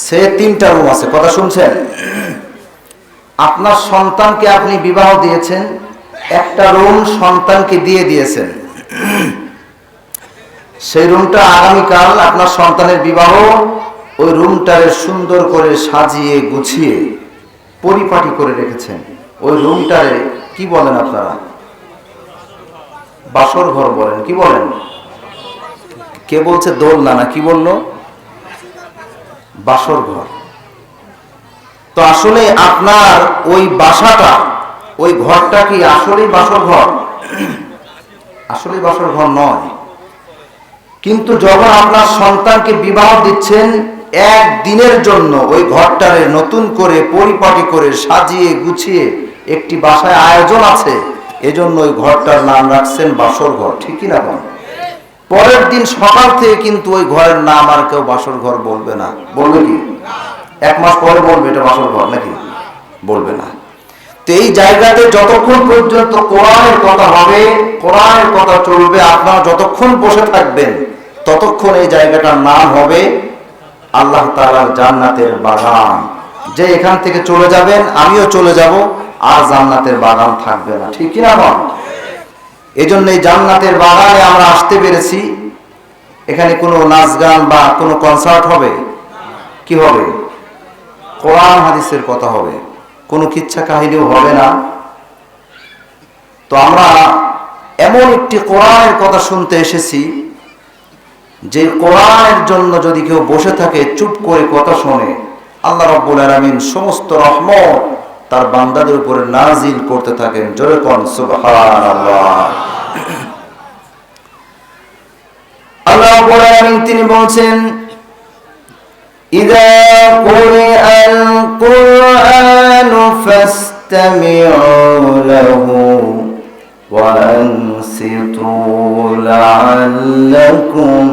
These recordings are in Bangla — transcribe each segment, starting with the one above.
সে 3টা রুম আছে। কথা শুনছেন? আপনার সন্তানকে আপনি বিবাহ দিয়েছেন, একটা রুম সন্তানকে দিয়ে দিয়েছেন। সেই রুমটা আগামীকাল আপনার সন্তানের বিবাহ, ওই রুমটারে সুন্দর করে সাজিয়ে গুছিয়ে পরিপাটি করে রেখেছেন। ওই রুমটারে কি বলেন আপনারা? বাসর ঘর বলেন। কি বলেন? কে বলছে দোলনা? না কি বললো? বাসর ঘর। তো আসলে আপনার ওই বাসাটা, ওই ঘরটা কি আসলেই বাসর ঘর? আসলে বাসর ঘর নয়। কিন্তু যখন আপনার সন্তানকে বিবাহ দিচ্ছেন, একদিনের জন্য ওই ঘরটারে নতুন করে পরিপাটি করে সাজিয়ে গুছিয়ে একটি বাসায় আয়োজন আছে, এজন্য ওই ঘরটার নাম রাখছেন বাসর ঘর। ঠিকই না? পরের দিন সকাল থেকে কিন্তু ওই ঘরের নাম আর কেউ বাসর ঘর বলবে না। বলবে কি? 1 মাস পরে বলবে এটা বাসর ঘর, নাকি? বলবে না। তো এই জায়গাতে যতক্ষণ পর্যন্ত কোরআনের কথা হবে, কোরআনের কথা চলবে, আপনারা যতক্ষণ বসে থাকবেন ততক্ষণ এই জায়গাটার নাম হবে আল্লাহ তাআলার জান্নাতের বাগান। যে এখান থেকে চলে যাবেন, আমিও চলে যাব, আর জান্নাতের বাগান থাকবে না। ঠিক কি না? এজন্য এই জান্নাতের বাগানে আমরা আসতে পেরেছি। এখানে কোনো নাচ গান বা কোনো কনসার্ট হবে? কি হবে? কোরআন হাদিসের কথা হবে, কোনো কিচ্ছা কাহিনীও হবে না। তো আমরা এমন একটি কোরআনের কথা শুনতে এসেছি, যে কোরআনের জন্য যদি কেউ বসে থাকে, চুপ করে কথা শোনে, আল্লাহ রাব্বুল আলামিন সমস্ত রহমত তার বান্দাদের উপরে নাজিল করতে থাকেন। জোরে কোন সুবহানাল্লাহ। আল্লাহ রাব্বুল আলামিন তিনি বলছেন, ইযা কুরিআল কুরআনু ফাসতামিউ লাহু ওয়া আনসিতু লাআল্লাকুম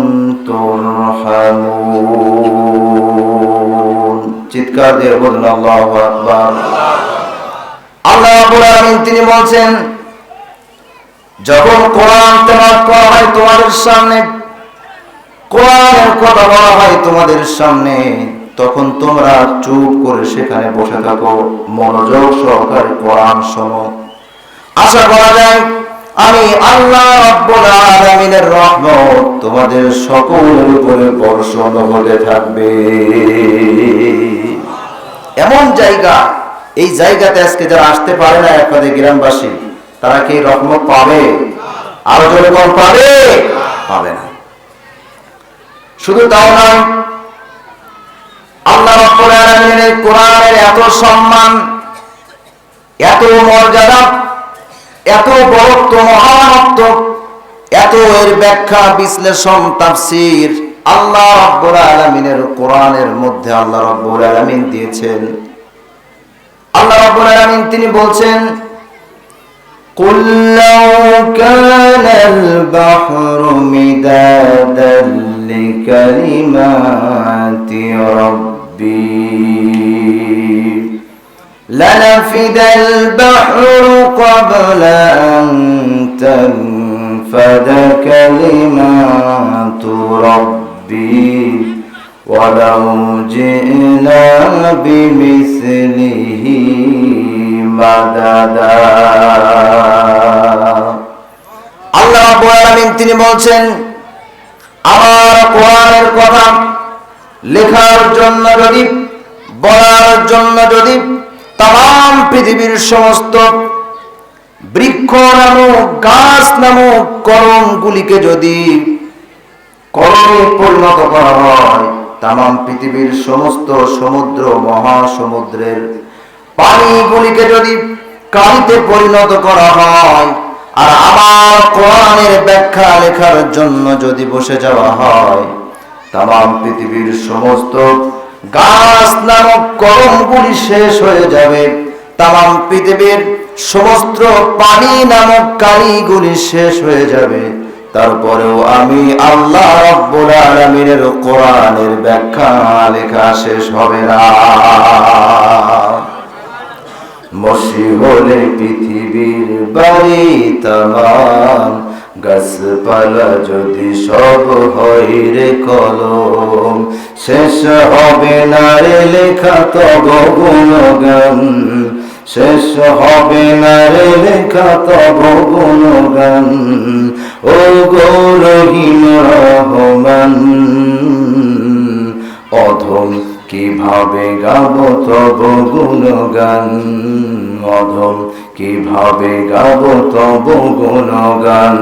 তুরহামুন। চিৎকার দিয়ে বলুন আল্লাহু আকবার। আল্লাহ রাব্বুল আলামিন তিনি বলছেন, যখন কোরআন তেলাওয়াত করা হয় তোমাদের সামনে, কোরআনের কথা বলা হয় তোমাদের সামনে, তখন তোমরা চুপ করে সেখানে বসে থাকো, মনোযোগ সহকারে কোরআন শোনো। আশা করা যায় আমি আল্লাহ রাব্বুল আলামিনের রহমত তোমাদের সকলের উপরে বর্ষণ হতে থাকবে। এমন জায়গা, এই জায়গাতে আজকে যারা আসতে পারে না, আপনাদের গ্রামবাসী, তারা কি রহমত পাবে? আরো জোরে বল, পাবে? পাবে না। শুধু তাও নয়, আল্লাহ রাব্বুল আলামিনের কোরআনের এত সম্মান, এত মর্যাদা, এত বড়ত্ব, মহানত্ব, এত এর ব্যাখ্যা, বিশ্লেষণ, তাফসীর আল্লাহ রাব্বুল আলামিনের কোরআনের মধ্যে আল্লাহ রাব্বুল আলামিন দিয়েছেন। আল্লাহ রাব্বুল আলামিন তিনি বলছেন, কুল লাউ কানাল বাহরু মিদাদান লিকালিমাতি রাব্বি লানাফিদাল বাহরু ক্বাবলা আন তানফাদা কালিমাতু রাব্বি ওয়ালাউ জি'না বিমিসলিহি মাদাদা। আল্লাহ রাব্বুল আলামিন তিনি বলছেন, আমার কোরআনের কথা লেখার জন্য যদি, বলার জন্য যদি তাম পৃথিবীর সমস্ত বৃক্ষ নামক, গাছ নামক কলমগুলিকে যদি কলমে পরিণত করা হয়, তাম পৃথিবীর সমস্ত সমুদ্র, মহাসমুদ্রের পানিগুলিকে যদি কালিতে পরিণত করা হয়, আর আমার কোরআনের ব্যাখ্যা লেখার জন্য যদি বসে যাওয়া হয়, তাম পৃথিবীর সমস্ত গাছ নামক কলমগুলি শেষ হয়ে যাবে, তাম পৃথিবীর সমস্ত পানি নামক কালিগুলি শেষ হয়ে যাবে, তারপরেও আমি আল্লাহ রাব্বুল আলামিনের কোরআনের ব্যাখ্যা লেখা শেষ হবে না। মসি হলে পৃথিবীর বাড়ি তামাম, গাছপালা যদি সব হয় রে কলম, শেষ হবে না রে লেখা তব গুণগান, শেষ হবে না রে লেখা তব গুণগান। ও গো রহিম রহমান, অধম কিভাবে গাব তব গুণগান, অধম কিভাবে গাব তব গুণগান।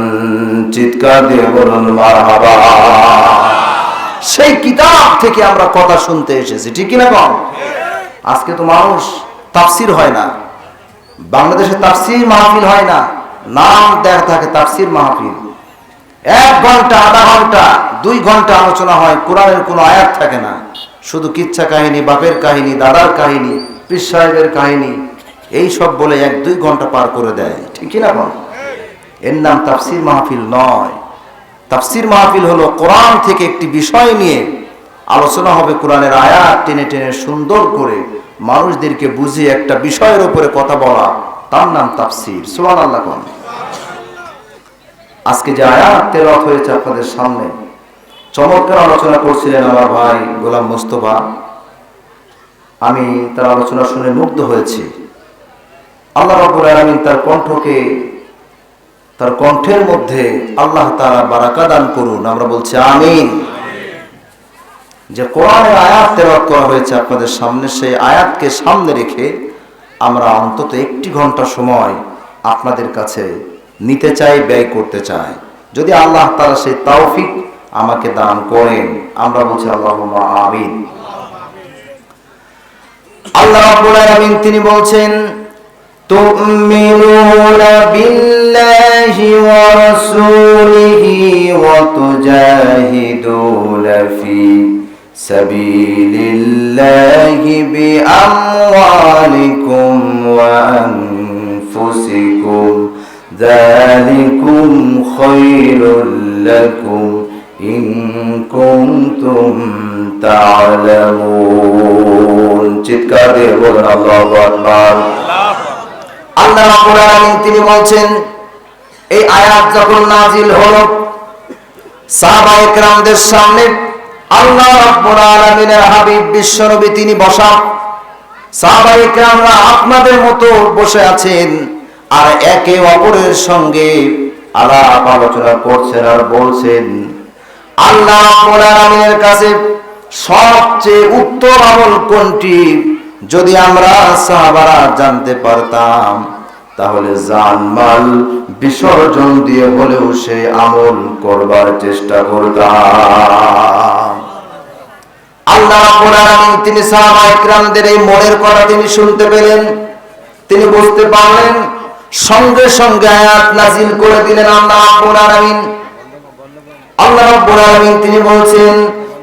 চিৎকার দিয়ে বলুন মারহাবা। সেই কিতাব থেকে আমরা কথা শুনতে এসেছি, ঠিক কিনা বল? আজকে তো মানুষ তাফসির হয় না, বাংলাদেশে তাফসির মাহফিল হয় না, নাম দেয়া থাকে তাফসির মাহফিল। 1 ঘন্টা, আধা ঘন্টা, 2 ঘন্টা আলোচনা হয়, কোরআনের কোনো আয়াত থাকে না, শুধু কিচ্ছা কাহিনী, বাপের কাহিনী, দাদার কাহিনী, পীর সাহেবের কাহিনী, এই সব বলে 1-2 ঘন্টা পার করে দেয়, ঠিক কিনা বল? এর নাম তাফসির মাহফিল নয়। তাফসির মাহফিল হলো কোরআন থেকে একটি বিষয় নিয়ে আলোচনা হবে, কোরআনের আয়াত টেনে টেনে সুন্দর করে মানুষদেরকে বুঝিয়ে একটা বিষয়ের উপরে কথা বলা, তার নাম তাফসির। সুবহানাল্লাহ। আজকে যে আয়াত তেলাওয়াত হয়েছে আপনাদের সামনে, চমৎকার আলোচনা করছিলেন আমার ভাই গোলাম মোস্তফা। আমি তার আলোচনা শুনে মুগ্ধ হয়েছি। আল্লাহ রাব্বুল আলামিন তার কণ্ঠকে, তার কণ্ঠের মধ্যে আল্লাহ তাআলা বারাকা দান করুন, আমরা বলছি আমিন। যে কোরআনের আয়াত তেলাওয়াত করা হয়েছে আপনাদের সামনে, সেই আয়াতকে সামনে রেখে আমরা অন্তত 1 ঘন্টা সময় আপনাদের কাছে নিতে চাই, ব্যয় করতে চাই। যদি আল্লাহ তাআলা সেই তৌফিক আমাকে দান করেন, আমরা বলছি আল্লাহুম্মা আমিন। আল্লাহ রাব্বুল আলামিন তিনি বলছেন, তু'মিনুনা বিল্লাহি ওয়া রাসূলিহি ওয়া তুজাহিদুনা ফি সাবিলিল্লাহি বিআমওয়ালিকুম ওয়া আনফুসিকুম, যালিকুম খায়রুল লাকুম ইন কুনতুম তা'লামুন। চিৎকার দিয়ে বলুন আল্লাহু আকবার। আল্লাহ রাব্বুল আলামিন তিনি বলছেন, এই আয়াত যখন নাজিল হলো, সাহাবায়ে কেরামদের সামনে আল্লাহ রাব্বুল আলামিনের হাবিব বিশ্বনবী তিনি বসা, সাহাবায়ে কেরামরা আপনাদের মতো বসে আছেন, আর একে অপরের সঙ্গে আলাপ আলোচনা করছেন আর বলছেন, আল্লাহ রাব্বুল আলামিনের কাছে সবচেয়ে উত্তম আমল কোনটি? যদি আমরা সাহাবারা জানতে পারতাম, তাহলে জানমাল বিসর্জন দিয়ে হলেও সে আমল করবার চেষ্টা করতাম। আল্লাহ রাব্বুল আলামিন তিনি সাহাবায়ে কেরামদের এই মনের কথা তিনি শুনতে পেলেন, তিনি বুঝতে পারলেন, সঙ্গে সঙ্গে আয়াত নাজিল করে দিলেন আল্লাহ রাব্বুল আলামিন। আল্লাহ রাব্বুল আলামিন তিনি বলছেন,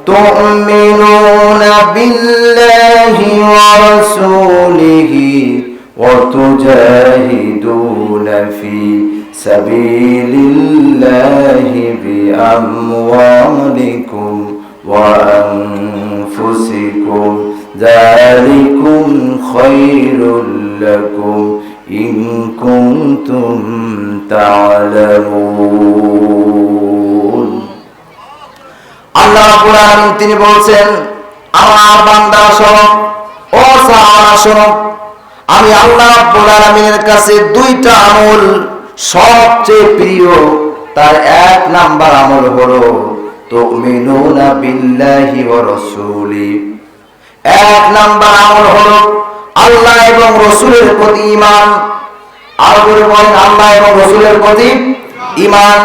তু'মিনুনা বিল্লাহি ওয়া রাসূলিহি ওয়া তুজাহিদুনা ফি সাবিলিল্লাহি বিআমওয়ালিকুম ওয়া আনফুসিকুম, যালিকুম খায়রুল লাকুম ইন কুনতুম তা'লামুন। আল্লাহ রাব্বুল আলামিন তিনি বলছেন, আমার বান্দা শোনো, ও সাহাবারা শোনো, আমি আল্লাহ রাব্বুল আলামিনের কাছে 2টা আমল সবচেয়ে প্রিয়। তার 1 নাম্বার আমল হলো তু'মিনুনা বিল্লাহি ওয়া রাসূলি। 1 নাম্বার আমল হলো আল্লাহ এবং রাসূলের প্রতি ঈমান। আর বলে বলেন, আল্লাহ এবং রাসূলের প্রতি ঈমান।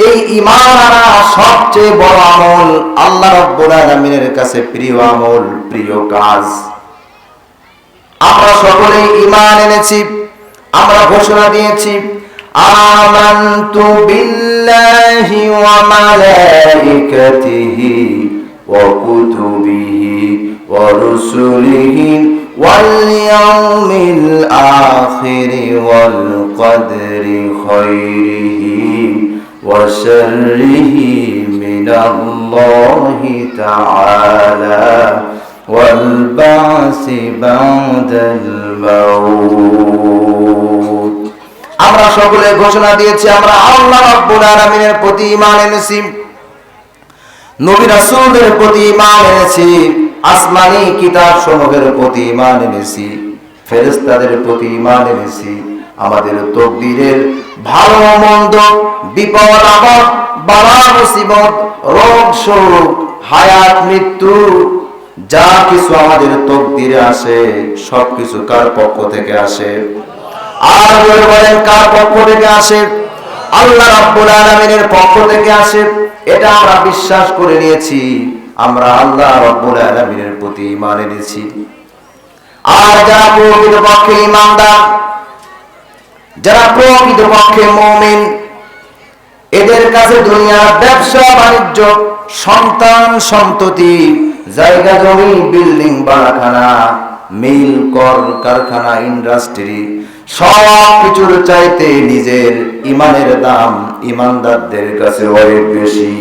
এই ঈমান আনা সবচেয়ে বড় আমল, আল্লাহ রাব্বুল আলামিনের কাছে প্রিয় আমল, প্রিয় কাজ। আমরা সকলেই ঈমান এনেছি, আমরা ঘোষণা দিয়েছি, আমানতু বিল্লাহি ওয়া মালাইকাতিহি ওয়া কুতুবিহি ওয়া রুসুলিহি ওয়াল ইয়াউমিল আখিরি ওয়াল কদরি খায়রিহি ওয়া শাররিহি মিনাল্লাহি তাআলা ওয়াল বাসি বাদাল মাউত। আমরা সকলে ঘোষণা দিয়েছি আমরা আল্লাহ রাব্বুল আলামিনের প্রতি ঈমান এনেছি, নবী রাসূলদের প্রতি ঈমান এনেছি, আসমানি কিতাব সমূহের প্রতি ঈমান এনেছি, ফেরেশতাদের প্রতি ঈমান এনেছি। আমাদের তকদীরের ভালো মন্দ, বিপদ আপদ, বালা মুসিবত, রোগ শোক, হায়াত মৃত্যু, যা কিছু আমাদের তকদীরে আসে সবকিছু কার পক্ষ থেকে আসে? আর বলেন কার পক্ষ থেকে আসে? আল্লাহ রাব্বুল আলামিনের পক্ষ থেকে আসে। এটা আমরা বিশ্বাস করে নিয়েছি, আমরা আল্লাহ রাব্বুল আলামিনের প্রতি ঈমান এনেছি। আর যারা প্রকৃতপক্ষে ঈমানদার, যারা প্রকৃতপক্ষে মুমিন, এদের কাছে দুনিয়ার ব্যবসা বাণিজ্য, সন্তান সন্ততি, জায়গা জমি, বিল্ডিং বাড়াখানা, মিল কল কারখানা, ইন্ডাস্ট্রি, সব কিছুর চাইতে নিজের ঈমানের দাম ঈমানদারদের কাছে অনেক বেশি।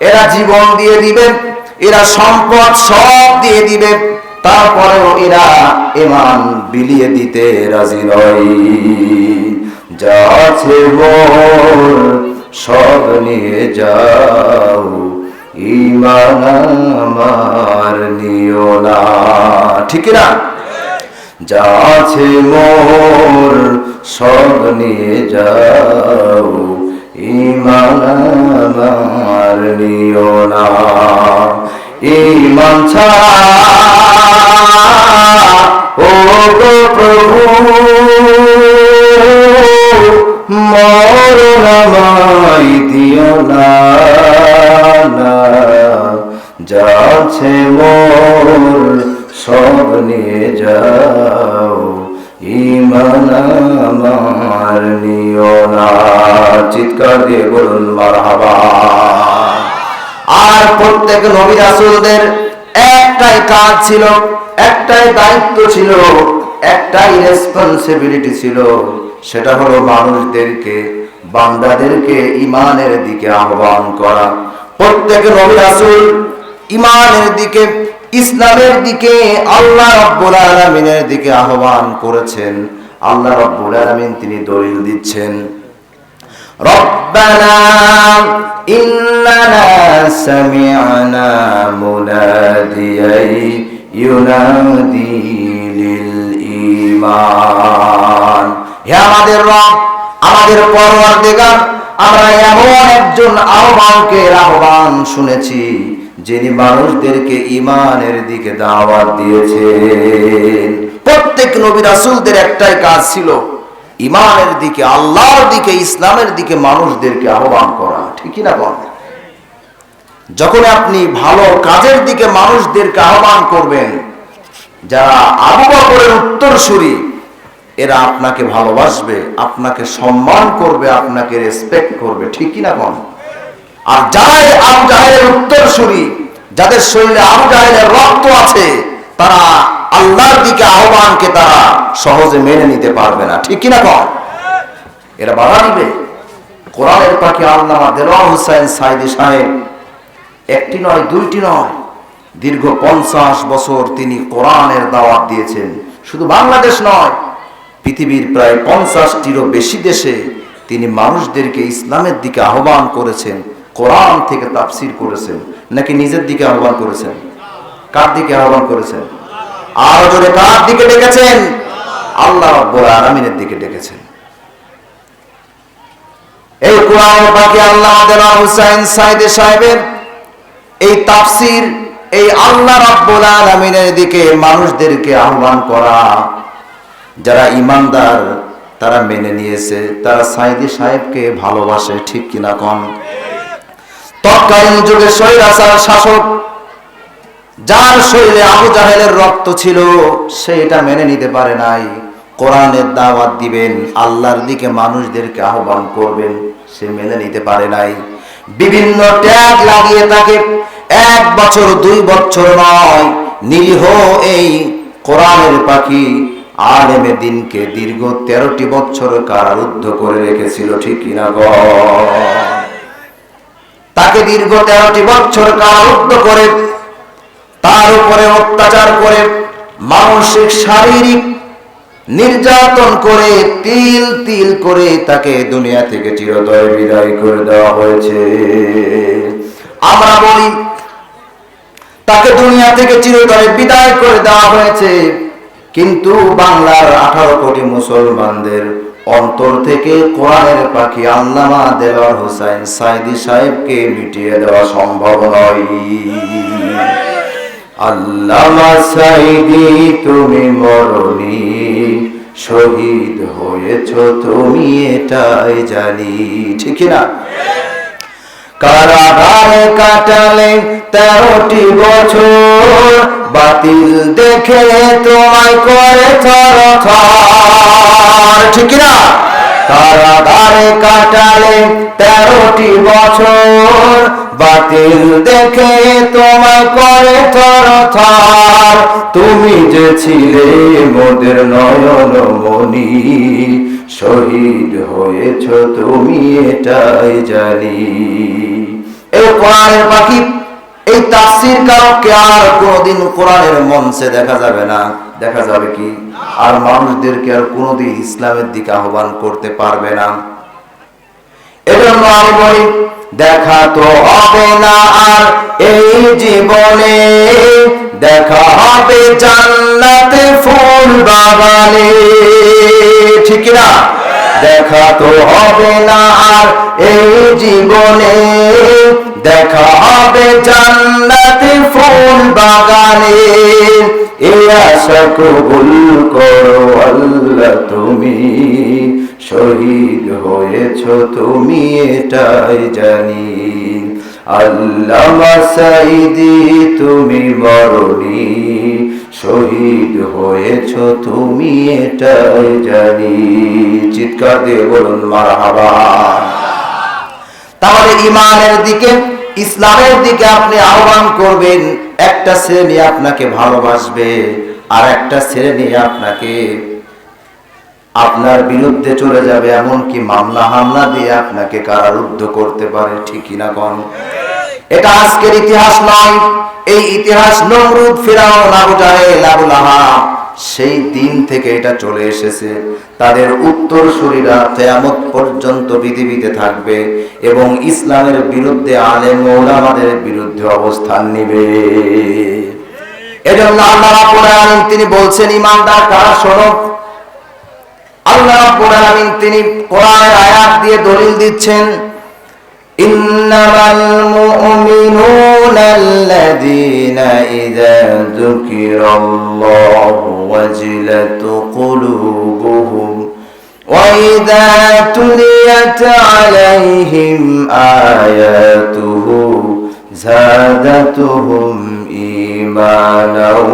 এরা জীবন দিয়ে দিবে, এরা সম্পদ সব দিয়ে দিবে, তারপরেও এরা ঈমান বিলিয়ে দিতে রাজি নয়। যা আছে মোর সব নিয়ে যাও, ঈমান আমার নিও না। ঠিক না? যা আছে মোর সব নিয়ে যাও, ঈমান আমার নিও না। ঈমান ছাড়া ও গো প্রভু মরণ আমায় দিও না, যা আছে মোর সব নিয়ে যাও, ঈমান আমার নিও না। চিৎকার দিয়ে বলুন মারহাবা। আর প্রত্যেক নবী রাসূলদের একটাই কাজ ছিল, একটাই দায়িত্ব ছিল, একটাই রেসপন্সিবিলিটি ছিল, সেটা হলো মানুষদেরকে, বান্দাদেরকে ঈমানের দিকে আহ্বান করা। প্রত্যেক নবী রাসূল ঈমানের দিকে, ইসলামের দিকে, আল্লাহ রাব্বুল আলামিনের দিকে আহ্বান করেছেন। আল্লাহ রাব্বুল আলামিন তিনি দলিল দিচ্ছেন, রব্বানা ইন্নানা সামি'না মুনাদিয়াই ইউনাদি লিল ঈমান। হে আমাদের রব, আমাদের পরওয়ারদিগার, আমরা এমন একজন আহ্বানকের আহ্বান শুনেছি যিনি মানুষদেরকে ঈমানের দিকে দাওয়াত দিয়েছেন। প্রত্যেক নবী রাসূলদের একটাই কাজ ছিল, ঈমানের দিকে, আল্লাহর দিকে, ইসলামের দিকে মানুষদেরকে আহ্বান করা। ঠিকই না বল? যখন আপনি ভালো কাজের দিকে মানুষদেরকে আহ্বান করবেন, যারা আবু বকরের উত্তরসূরি, এরা আপনাকে ভালোবাসবে, আপনাকে সম্মান করবে, আপনাকে রেসপেক্ট করবে। ঠিকই না বল? আর যারা আবু জাহেলের উত্তরসূরি, যাদের শরীরে আবু জাহেলের রক্ত আছে, তারা আল্লাহর দিকে আহ্বানকে তারা সহজে মেনে নিতে পারবে না। ঠিক কিনা কন? এরা বাধা দিবে। কোরআনের পাখি আল্লামা দেলোয়ার হোসেন সাইদি সাহেব একটি নয়, দুইটি নয়, দীর্ঘ 50 বছর তিনি কোরআনের দাওয়াত দিয়েছেন। শুধু বাংলাদেশ নয়, পৃথিবীর প্রায় 50টিরও বেশি দেশে তিনি মানুষদেরকে ইসলামের দিকে আহ্বান করেছেন। কোরআন থেকে তাফসীর করেছেন, নাকি নিজের দিকে আহ্বান করেছেন? কার দিকে আহ্বান করেছেন? আর জোরে কার দিকে ডেকেছেন? আল্লাহ রাব্বুল আলামিনের দিকে ডেকেছেন। এই কোরআন পাকে আল্লাহ দেলোয়ার হোসেন সাইদি সাহেবের এই তাফসীর, এই আল্লাহ রাব্বুল আলামিনের দিকে মানুষদেরকে আহ্বান করা, যারা ঈমানদার তারা মেনে নিয়েছে, তারা সাইদি সাহেবকে ভালোবাসে। ঠিক কিনা কন? তৎকালীন যুগে স্বৈরাচার শাসক, যার শরীরে আবু জাহেলের রক্ত ছিল, সে এটা মেনে নিতে পারে নাই। কোরআনের দাওয়াত দিবেন, আল্লাহর দিকে মানুষদেরকে আহ্বান করবেন, সে মেনে নিতে পারে নাই। বিভিন্ন ট্যাগ লাগিয়ে তাকে 1 বছর 2 বছর নয়, নিরীহ এই কোরআনের পাখি আলেমে দিনকে দীর্ঘ 13টি বছর কারারুদ্ধ করে রেখেছিল। ঠিক কিনা গো? তাকে দীর্ঘ 13টি বছর কারারুদ্ধ করে, তার উপরে অত্যাচার করে, মানসিক শারীরিক নির্যাতন করে তিল তিল করে তাকে দুনিয়া থেকে চিরতরে বিদায় করে দেওয়া হয়েছে। আমরা বলি তাকে দুনিয়া থেকে চিরতরে বিদায় করে দেওয়া হয়েছে, কিন্তু বাংলার 18 কোটি মুসলমানদের অন্তর থেকে কোরআনের পাখি আল্লামা দেওয়ার হোসেন সাইদি সাহেবকে মিটিয়ে দেওয়া সম্ভব নয়। আল্লামা সাইদি তুমি মরনি, শহীদ হয়েছ তুমি এটাই জানি, ঠিক না? কারাগারে কাটালে 13টি বছর, বাতিল দেখে তোমায় করে থরথর, ঠিক না? কারাগারে কাটালে 13টি বছর, বাতিল দেখে তোমায় করে থরথর। তুমি যে ছিলে মোদের নয়ন মনি, শহীদ হয়েছ তুমি এটাই জানি। এই কোরআনের পাখি, এই তাফসীর কারককে আর কোনদিন কোরআনের মঞ্চে দেখা যাবে না। দেখা যাবে কি? আর মানুষদেরকে আর কোনদিন ইসলামের দিকে আহ্বান করতে পারবে না। এজন্য আমি বলি, দেখা তো হবে না আর এই জীবনে, দেখা হবে জান্নাতে ফুল বাগানে, ঠিক না? দেখা তো হবে না আর এই জীবনে, দেখা হবে জান্নাতে ফুল বাগানে। এই আশা কবুল করো আল্লাহ তুমি, শহীদ হয়েছ তুমি এটাই জানি। আল্লামা সাইদি তুমি মরনি, শহীদ হয়েছ তুমি এটাই জানি। চিৎকার দিয়ে বলুন মারহাবা। তাহলে ইমানের দিকে, ইসলামের দিকে আপনি আহ্বান করবেন, একটা শ্রেণী আপনাকে ভালোবাসবে, আর একটা শ্রেণী আপনাকে আপনার বিরুদ্ধে চলে যাবে, এমনকি মামলা হামলা দিয়ে আপনাকে কারারুদ্ধ করতে পারে, ঠিক না কোন? এটা আজকের ইতিহাস নয়, এই ইতিহাস নমরুদ, ফিরাউন, আবু জাহেল, আবু লাহাব সেই দিন থেকে এটা চলে এসেছে। তাদের উত্তরসূরিরা কিয়ামত পর্যন্ত পৃথিবীতে থাকবে এবং ইসলামের বিরুদ্ধে, আলেম ওলামাদের বিরুদ্ধে অবস্থান নেবে। এজন্য আল্লাহ রাব্বুল আলামিন তিনি বলছেন, ঈমানদার কারা শোনো। আল্লাহ রাব্বুল আলামিন তিনি কোরআনের আয়াত দিয়ে দলিল দিচ্ছেন, ইন্নামাল মুমিনুনা আল্লাযীনা ইযা যুকিরাল্লাহু ওয়াজিলাত কুলুবুহুম ওয়া ইযা তুলিয়াত আলাইহিম আয়াতুহু যাদাতুহুম ঈমানাও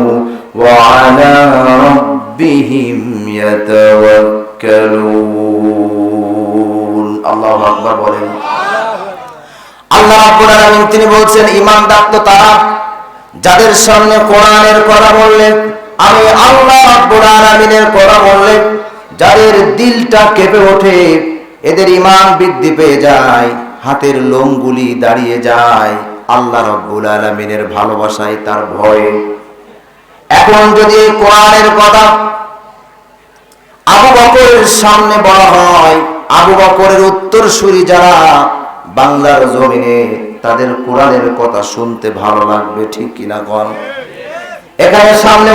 ওয়া আলা রাব্বিহিম ইয়াতাওয়াক্কালুন। আল্লাহু আকবার বলেন। আল্লাহ রাব্বুল আলামিন তিনি বলছেন, ঈমানদার তো তারা যাদের সামনে কোরআনের কথা বললে, আমি আল্লাহ রাব্বুল আলামিনের কথা বললে যাদের দিলটা কেঁপে ওঠে, এদের ঈমান বৃদ্ধি পেয়ে যায়, হাতের লোমগুলি দাঁড়িয়ে যায় আল্লাহ রাব্বুল আলামিনের ভালোবাসায়, তার ভয়ে। এখন যদি কোরআনের কথা আবু বকরের সামনে বলা হয়, আবু বকরের উত্তরসূরি যারা বাংলার জমিনে, তাদের কোরআনের কথা শুনতে ভালো লাগবে, ঠিক কিনা কোন? এখানে সামনে